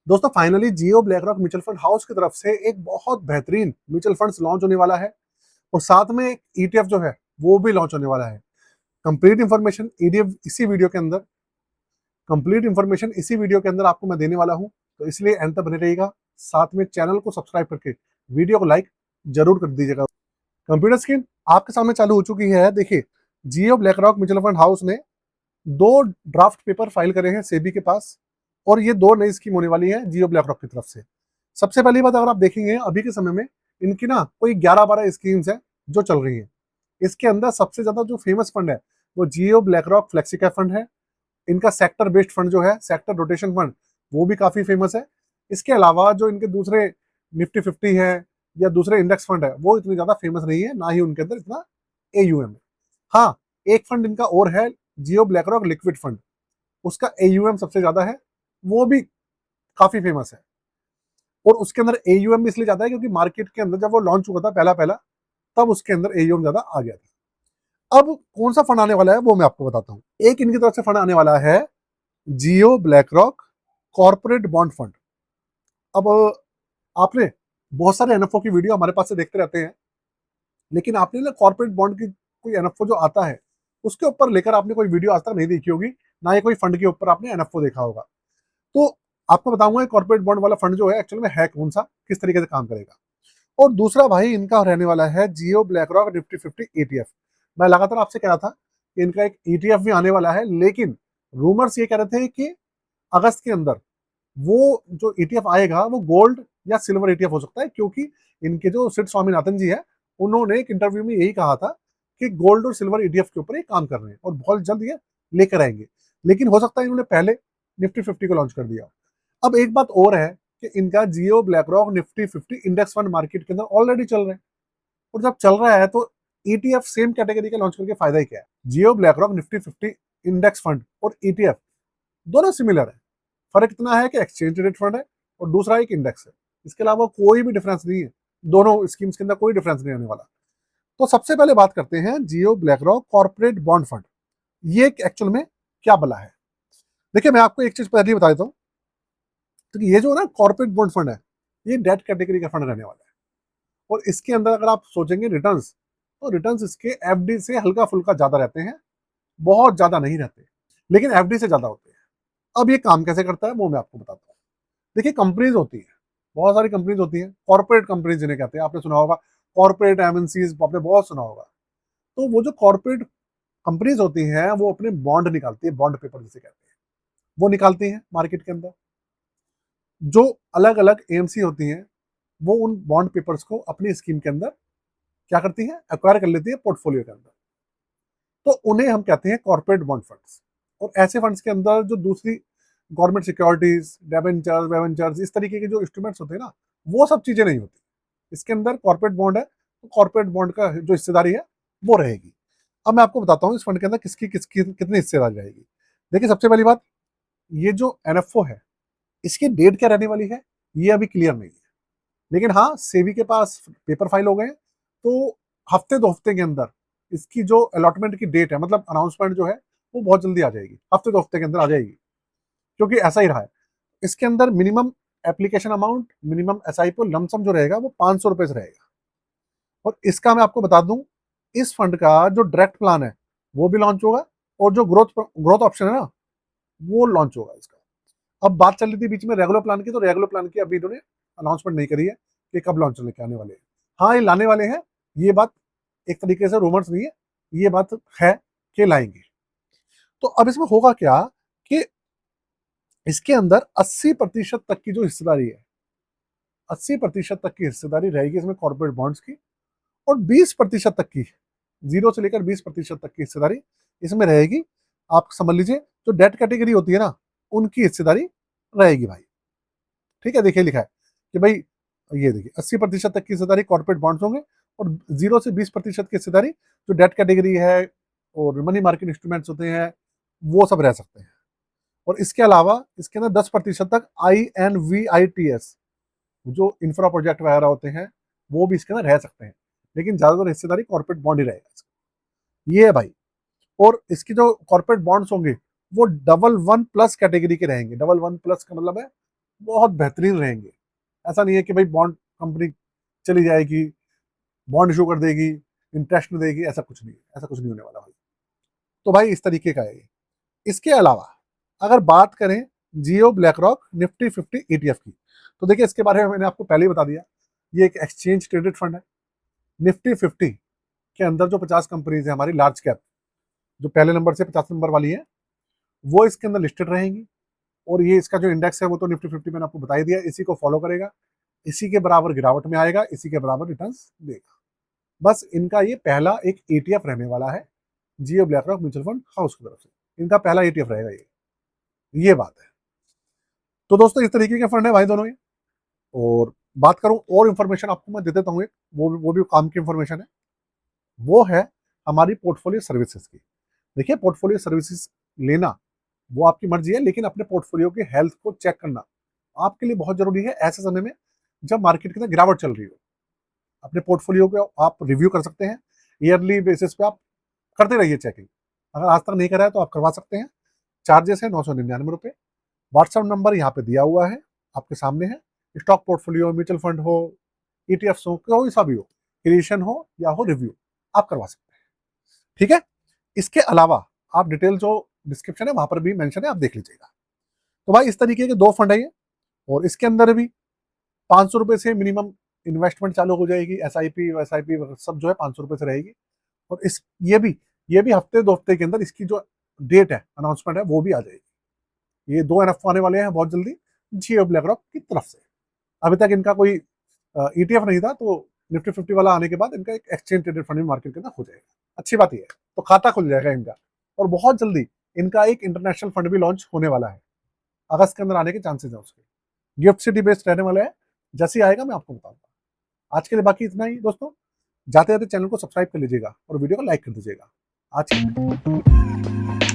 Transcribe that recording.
दोस्तों फाइनली जियो BlackRock mutual fund house की तरफ से एक बहुत बेहतरीन म्यूचुअल फंड्स लॉन्च होने वाला है और साथ में एक ईटीएफ जो है वो भी लॉन्च होने वाला है। कंप्लीट इंफॉर्मेशन ईडीएफ इसी वीडियो के अंदर आपको मैं देने वाला हूं, तो इसलिए एंड तक बने रहिएगा। साथ में चैनल को सब्सक्राइब करके वीडियो को लाइक जरूर कर दीजिएगा। कंप्यूटर स्क्रीन आपके सामने चालू हो चुकी है। देखिए, जियो ब्लैकरॉक म्यूचुअल फंड हाउस ने दो ड्राफ्ट पेपर फाइल करे हैं सेबी के पास और ये दो नई स्कीम होने वाली है जियो ब्लैक रॉक की तरफ से। सबसे पहली बात, अगर आप देखेंगे अभी के समय में इनकी ना कोई 11-12 स्कीम्स है जो चल रही है। इसके अंदर सबसे ज्यादा जो फेमस फंड है वो Jio BlackRock flexi cap fund है। इनका सेक्टर बेस्ड फंड जो है, सेक्टर रोटेशन फंड, वो भी काफी फेमस है। इसके अलावा जो इनके दूसरे निफ्टी 50 है या दूसरे इंडेक्स फंड है वो इतनी ज्यादा फेमस नहीं है, ना ही उनके अंदर इतना एयूएम है। हाँ, एक फंड इनका और है, Jio black rock liquid fund. उसका एयूएम सबसे ज्यादा है, वो भी काफी फेमस है। और उसके अंदर एयूएम भी इसलिए ज्यादा है क्योंकि मार्केट के अंदर जब वो लॉन्च हुआ था पहला पहला, तब उसके अंदर एयूएम ज्यादा आ गया था। अब कौन सा फंड आने वाला है वो मैं आपको बताता हूँ। एक इनकी तरफ से फंड आने वाला है Jio BlackRock corporate bond fund. अब आपने बहुत सारे एनएफओ की वीडियो हमारे पास से देखते रहते हैं, लेकिन आपने ना कॉर्पोरेट बॉन्ड की कोई एनएफओ जो आता है उसके ऊपर लेकर आपने कोई वीडियो आज तक नहीं देखी होगी, ना ही कोई फंड के ऊपर आपने एनएफओ देखा होगा। तो आपको बताऊंगा कॉर्पोरेट बॉन्ड वाला फंड जो है एक्चुअल में है कौन सा, किस तरीके से काम करेगा। और दूसरा भाई इनका रहने वाला है Jio BlackRock Nifty 50 ETF. मैं लगातार आपसे कह रहा था कि इनका एक ईटीएफ भी आने वाला है, लेकिन रूमर्स ये कह रहे थे कि अगस्त के अंदर वो जो ईटीएफ आएगा वो गोल्ड या सिल्वर ईटीएफ हो सकता है, क्योंकि इनके जो सिड स्वामीनाथन जी है उन्होंने एक इंटरव्यू में यही कहा था कि गोल्ड और सिल्वर ईटीएफ के ऊपर ये काम कर रहे हैं और बहुत जल्द ये लेकर आएंगे। लेकिन हो सकता है इन्होंने पहले निफ्टी 50 को लॉन्च कर दिया। अब एक बात और है कि इनका Jio BlackRock Nifty 50 index fund market के अंदर ऑलरेडी चल रहे हैं, और जब चल रहा है तो ईटीएफ सेम कैटेगरी का लॉन्च करके फायदा ही क्या है। Jio BlackRock Nifty 50 index fund और ईटीएफ दोनों सिमिलर है। फर्क इतना है कि एक्सचेंज रेट फंड है और दूसरा एक इंडेक्स है। इसके अलावा कोई भी डिफरेंस नहीं है, दोनों स्कीम्स के अंदर कोई डिफरेंस नहीं आने वाला। तो सबसे पहले बात करते हैं Jio BlackRock corporate bond fund, ये एक्चुअल में क्या बला है। देखिए, मैं आपको एक चीज पहले बता देता हूँ, तो ये जो ना कॉर्पोरेट बॉन्ड फंड है ये डेट कैटेगरी का फंड रहने वाला है। और इसके अंदर अगर आप सोचेंगे रिटर्न्स, तो रिटर्न्स इसके एफडी से हल्का फुल्का ज्यादा रहते हैं, बहुत ज्यादा नहीं रहते, लेकिन एफडी से ज्यादा होते हैं। अब ये काम कैसे करता है वो मैं आपको बताता हूँ। देखिए, कंपनीज होती है, बहुत सारी कंपनीज होती है, कॉर्पोरेट कंपनीज जिन्हें कहते हैं, आपने सुना होगा कॉर्पोरेट एमएनसीज, आपने बहुत सुना होगा। तो वो जो कॉर्पोरेट कंपनीज होती हैं वो अपने बॉन्ड निकालती है, बॉन्ड पेपर जिसे कहते हैं, वो निकालती हैं मार्केट के अंदर। जो अलग अलग एएमसी होती हैं वो उन बॉन्ड पेपर्स को अपनी स्कीम के अंदर क्या करती है, एक्वायर कर लेती है पोर्टफोलियो के अंदर। तो उन्हें हम कहते हैं कॉर्पोरेट बॉन्ड फंड्स। और ऐसे फंड्स के अंदर जो दूसरी गवर्नमेंट सिक्योरिटीज, डेबेंचर्स वेवेंचर्स, इस तरीके के जो इंस्ट्रूमेंट्स होते हैं ना, वो सब चीजें नहीं होती। इसके अंदर कॉर्पोरेट बॉन्ड है, तो कॉर्पोरेट बॉन्ड का जो हिस्सेदारी है वो रहेगी। अब मैं आपको बताता हूँ इस फंड के अंदर किसकी किसकी कितनी हिस्सेदारी रहेगी। देखिए, सबसे पहली बात, ये जो एनएफओ है इसकी डेट क्या रहने वाली है ये अभी क्लियर नहीं है, लेकिन हाँ सेबी के पास पेपर फाइल हो गए हैं, तो हफ्ते 2 हफ्ते के अंदर इसकी जो अलॉटमेंट की डेट है, मतलब अनाउंसमेंट जो है, वो बहुत जल्दी आ जाएगी, हफ्ते 2 हफ्ते के अंदर आ जाएगी, क्योंकि ऐसा ही रहा है। इसके अंदर minimum application amount, minimum SIP lump sum जो रहेगा वो 500 रुपए से रहेगा। और इसका मैं आपको बता दूं, इस फंड का जो डायरेक्ट प्लान है वो भी लॉन्च होगा, और जो ग्रोथ ग्रोथ ऑप्शन है ना वो लॉन्च होगा इसका। अब बात चल रही थी बीच में रेगुलर प्लान की, तो रेगुलर प्लान की अभी इन्होंने अनाउंसमेंट नहीं करी है कि कब लॉन्च लेके आने वाले हैं। हाँ, ये लाने वाले हैं, ये बात एक तरीके से रूमर्स नहीं है, ये बात है कि लाएंगे। तो अब इसमें होगा क्या कि इसके अंदर 80% तक की जो हिस्सेदारी है, 80% तक की हिस्सेदारी रहेगी इसमें कॉर्पोरेट बॉन्ड्स की, और 20% तक की, 0 से लेकर 20% तक की हिस्सेदारी इसमें रहेगी। आप समझ लीजिए जो डेट कैटेगरी होती है ना उनकी हिस्सेदारी रहेगी भाई। ठीक है, देखिए लिखा है कि भाई, ये देखिए 80% तक की हिस्सेदारी कॉर्पोरेट बॉन्ड्स होंगे, और 0 से 20% की हिस्सेदारी जो डेट कैटेगरी है और मनी मार्केट इंस्ट्रूमेंट्स होते हैं वो सब रह सकते हैं। और इसके अलावा इसके अंदर 10% तक INVITS, जो इंफ्रा प्रोजेक्ट वगैरह होते हैं, वो भी इसके अंदर रह सकते हैं, लेकिन ज्यादातर हिस्सेदारी कॉर्पोरेट बॉन्ड ही रहेगा। ये है भाई। और इसकी जो कॉर्पोरेट बॉन्ड्स होंगे वो डबल वन प्लस कैटेगरी के रहेंगे। डबल वन प्लस का मतलब है बहुत बेहतरीन रहेंगे। ऐसा नहीं है कि भाई बॉन्ड कंपनी चली जाएगी, बॉन्ड इशू कर देगी, इंटरेस्ट नहीं देगी, ऐसा कुछ नहीं है, ऐसा कुछ नहीं होने वाला भाई। तो भाई इस तरीके का है ये। इसके अलावा अगर बात करें जियो ब्लैक रॉक निफ्टी 50 ETF की, तो देखिए इसके बारे में मैंने आपको पहले ही बता दिया, ये एक एक्सचेंज ट्रेडेड फंड है। निफ्टी 50 के अंदर जो 50 कंपनीज है हमारी लार्ज कैप, जो पहले नंबर से 50 नंबर वाली है, वो इसके अंदर लिस्टेड रहेंगी। और ये इसका जो इंडेक्स है वो तो निफ्टी 50 मैंने आपको बता ही दिया, इसी को फॉलो करेगा, इसी के बराबर गिरावट में आएगा, इसी के बराबर रिटर्न देगा। बस इनका ये पहला एक ETF रहने वाला है Jio BlackRock mutual fund house की तरफ से, इनका पहला ETF रहेगा ये बात है। तो दोस्तों इस तरीके के फंड है भाई दोनों ये। और बात करूं और इन्फॉर्मेशन आपको मैं दे देता हूँ एक, वो भी काम की इन्फॉर्मेशन है, वो है हमारी पोर्टफोलियो सर्विसेज की। देखिए पोर्टफोलियो सर्विसेज लेना वो आपकी मर्जी है, लेकिन अपने पोर्टफोलियो की हेल्थ को चेक करना आपके लिए बहुत जरूरी है ऐसे समय में जब मार्केट के अंदर गिरावट चल रही हो। अपने पोर्टफोलियो को आप रिव्यू कर सकते हैं, ईयरली बेसिस पे आप करते रहिए चेकिंग। अगर आज तक नहीं करा है तो आप करवा सकते हैं। चार्जेस है 999 रुपये। व्हाट्सएप नंबर यहाँ पे दिया हुआ है, आपके सामने है। स्टॉक पोर्टफोलियो, म्यूचुअल फंड हो, ETFs हो, कोई सा भी हो, क्रिएशन हो या हो रिव्यू, आप करवा सकते हैं। ठीक है। इसके अलावा आप डिटेल जो डिस्क्रिप्शन है वहां पर भी मेंशन है, आप देख लीजिएगा। तो भाई इस तरीके के दो फंड है ये। और इसके अंदर भी 500 रुपए से मिनिमम इन्वेस्टमेंट चालू हो जाएगी। SIP सब जो है 500 रुपए से रहेगी। और इस ये भी हफ्ते 2 हफ्ते के अंदर इसकी जो डेट है, अनाउंसमेंट है, वो भी आ जाएगी। ये 2 NF आने वाले हैं बहुत जल्दी जियो ब्लैक रॉक की तरफ से। अभी तक इनका कोई ETF नहीं था, तो निफ्टी 50 वाला आने के बाद इनका एक एक्सचेंज ट्रेडेड फंड मार्केट के अंदर हो जाएगा। अच्छी बात ये है, तो खाता खुल जाएगा इनका। और बहुत जल्दी इनका एक इंटरनेशनल फंड भी लॉन्च होने वाला है, अगस्त के अंदर आने के चांसेस है उसके। गिफ्ट सिटी बेस्ड रहने वाला है, जैसे ही आएगा मैं आपको बताऊंगा। आज के लिए बाकी इतना ही दोस्तों। जाते जाते चैनल को सब्सक्राइब कर लीजिएगा और वीडियो को लाइक कर दीजिएगा। आज के लिए।